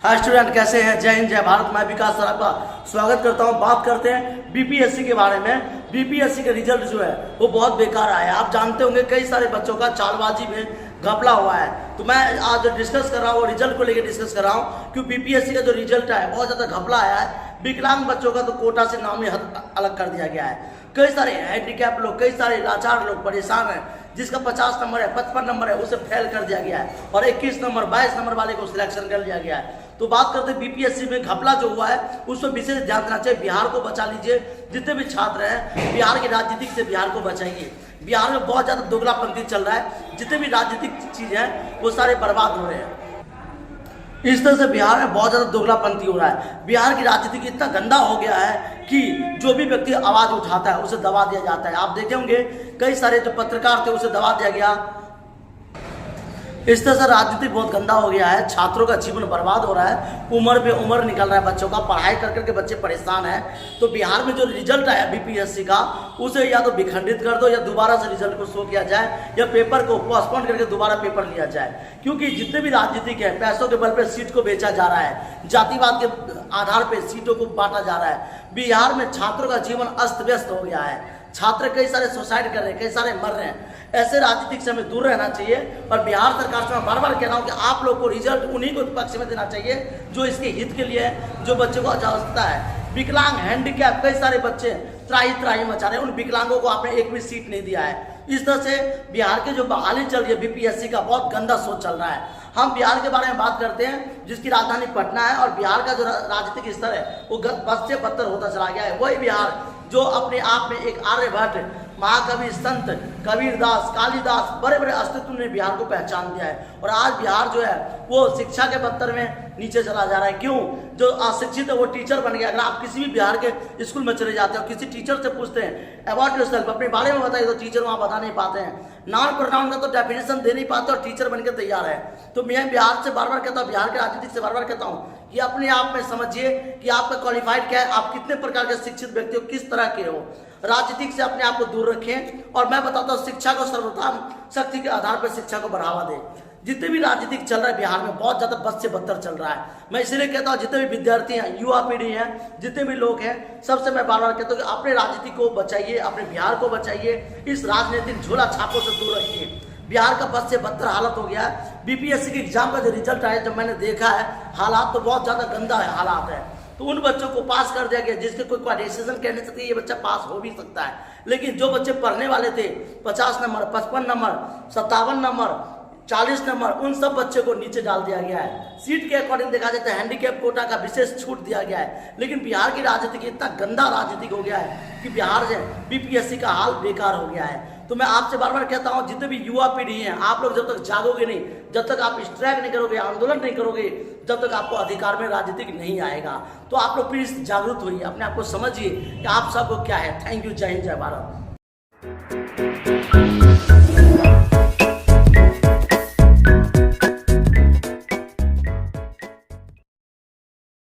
Hi student, कैसे हैं? जय हिंद, जय भारत। मैं विकास सर आपका स्वागत करता हूं। बात करते हैं बीपीएससी के बारे में। बीपीएससी का रिजल्ट जो है वो बहुत बेकार आया है। आप जानते होंगे कई सारे बच्चों का चालबाजी में घपला हुआ है। तो मैं आज डिस्कस कर रहा हूँ, रिजल्ट को लेकर डिस्कस कर रहा हूँ कि बीपीएससी का जो रिजल्ट है बहुत ज़्यादा घपला आया है। विकलांग बच्चों का तो कोटा से नाम ही अलग कर दिया गया है। कई सारे हैंडीकैप लोग, कई सारे लाचार लोग परेशान हैं। जिसका 50 नंबर है, 55 नंबर है, उसे फेल कर दिया गया है और 21 नंबर 22 नंबर वाले को सिलेक्शन कर लिया गया है। तो बात करते हैं बीपीएससी में घपला जो हुआ है उस पर विशेष ध्यान देना चाहिए। बिहार को बचा लीजिए। जितने भी छात्र हैं बिहार की राजनीति से बिहार को बचाइए। बिहार में बहुत ज़्यादा दोगलापंथी चल रहा है। जितने भी राजनीतिक चीज़ हैं वो सारे बर्बाद हो रहे हैं। इस तरह से बिहार में बहुत ज़्यादा दोगलापंथी हो रहा है। बिहार की राजनीति इतना गंदा हो गया है कि जो भी व्यक्ति आवाज़ उठाता है उसे दबा दिया जाता है। आप देखे होंगे कई सारे जो पत्रकार थे उसे दबा दिया गया। इस तरह से राजनीति बहुत गंदा हो गया है। छात्रों का जीवन बर्बाद हो रहा है। उम्र पे उम्र निकल रहा है बच्चों का। पढ़ाई कर करके बच्चे परेशान हैं। तो बिहार में जो रिजल्ट आया बीपीएससी का उसे या तो विखंडित कर दो या दोबारा से रिजल्ट को शो किया जाए या पेपर को पोस्टपोन करके दोबारा पेपर लिया जाए। क्योंकि जितने भी राजनीतिक है पैसों के बल पर सीट को बेचा जा रहा है। जातिवाद के आधार पर सीटों को बांटा जा रहा है। बिहार में छात्रों का जीवन अस्त व्यस्त हो गया है। छात्र कई सारे सुसाइड कर रहे हैं, कई सारे मर रहे हैं। ऐसे राजनीतिक से हमें दूर रहना चाहिए। और बिहार सरकार से मैं बार बार कह रहा हूँ कि आप लोग को रिजल्ट उन्हीं को पक्ष में देना चाहिए जो इसके हित के लिए है, जो बच्चों को आवश्यकता है। विकलांग, हैंडीकैप कई सारे बच्चे त्राही मचा रहे हैं। उन विकलांगों को आपने एक भी सीट नहीं दिया है। इस तरह से बिहार के जो बहाली चल रही है बीपीएससी का बहुत गंदा सोच चल रहा है। हम बिहार के बारे में बात करते हैं जिसकी राजधानी पटना है और बिहार का जो राजनीतिक स्तर है वो बद से बदतर होता चला गया है। वही बिहार जो अपने आप में एक आर्यभट्ट, महाकवि, संत कबीरदास, कालिदास, बड़े बड़े अस्तित्व ने बिहार को पहचान दिया है। और आज बिहार जो है वो शिक्षा के बत्तर में नीचे चला जा रहा है। क्यों? जो अशिक्षित है वो टीचर बन गया। अगर आप किसी भी बिहार के स्कूल में चले जाते हो, किसी टीचर से पूछते हैं अबाउट योरसेल्फ, अपने बारे में बताइए, तो टीचर वहाँ बता नहीं पाते हैं। नाउन प्रोनाउन का तो डेफिनेशन दे नहीं पाते और टीचर बनकर तैयार है। तो मैं बिहार से बार बार कहता हूँ, बिहार के राजनीतिक से बार बार कहता हूँ कि अपने आप में समझिए कि आपका क्वालिफाइड क्या है, आप कितने प्रकार के शिक्षित व्यक्ति हो, किस तरह के हो। राजनीतिक से अपने आप को दूर रखें। और मैं बताता हूँ शिक्षा को सर्वप्रथम शक्ति के आधार पर शिक्षा को बढ़ावा दें। जितने भी राजनीतिक चल रहा है बिहार में बहुत ज़्यादा बद से बदतर चल रहा है। मैं इसलिए कहता हूँ जितने भी विद्यार्थी हैं, युवा पीढ़ी हैं, जितने भी लोग हैं, सबसे मैं बार बार कहता हूँ कि अपने राजनीति को बचाइए, अपने बिहार को बचाइए। इस राजनीतिक झोला छापों से दूर रखिए। बिहार का बद से बदतर हालत हो गया है। बीपीएससी के एग्जाम का जो रिजल्ट आया, जब मैंने देखा है हालात तो बहुत ज़्यादा गंदा है हालात है। तो उन बच्चों को पास कर दिया गया जिसके कोई डिसीजन कह नहीं सकते ये बच्चा पास हो भी सकता है। लेकिन जो बच्चे पढ़ने वाले थे 50 नंबर, 55 नंबर, 57 नंबर, 40 नंबर, उन सब बच्चे को नीचे डाल दिया गया है। सीट के अकॉर्डिंग देखा जाता है हैंडीकैप कोटा का विशेष छूट दिया गया है। लेकिन बिहार की राजनीति इतना गंदा राजनीतिक हो गया है कि बिहार से बीपीएससी का हाल बेकार हो गया है। तो मैं आपसे बार बार कहता हूँ जितने भी युवा पीढ़ी हैं, आप लोग जब तक जागोगे नहीं, जब तक आप स्ट्राइक नहीं करोगे, आंदोलन नहीं करोगे, जब तक आपको अधिकार में राजनीतिक नहीं आएगा। तो आप लोग प्लीज जागरूक होइए, अपने आप को समझिए कि आप सबको क्या है। Thank you. जय हिंद, जय भारत।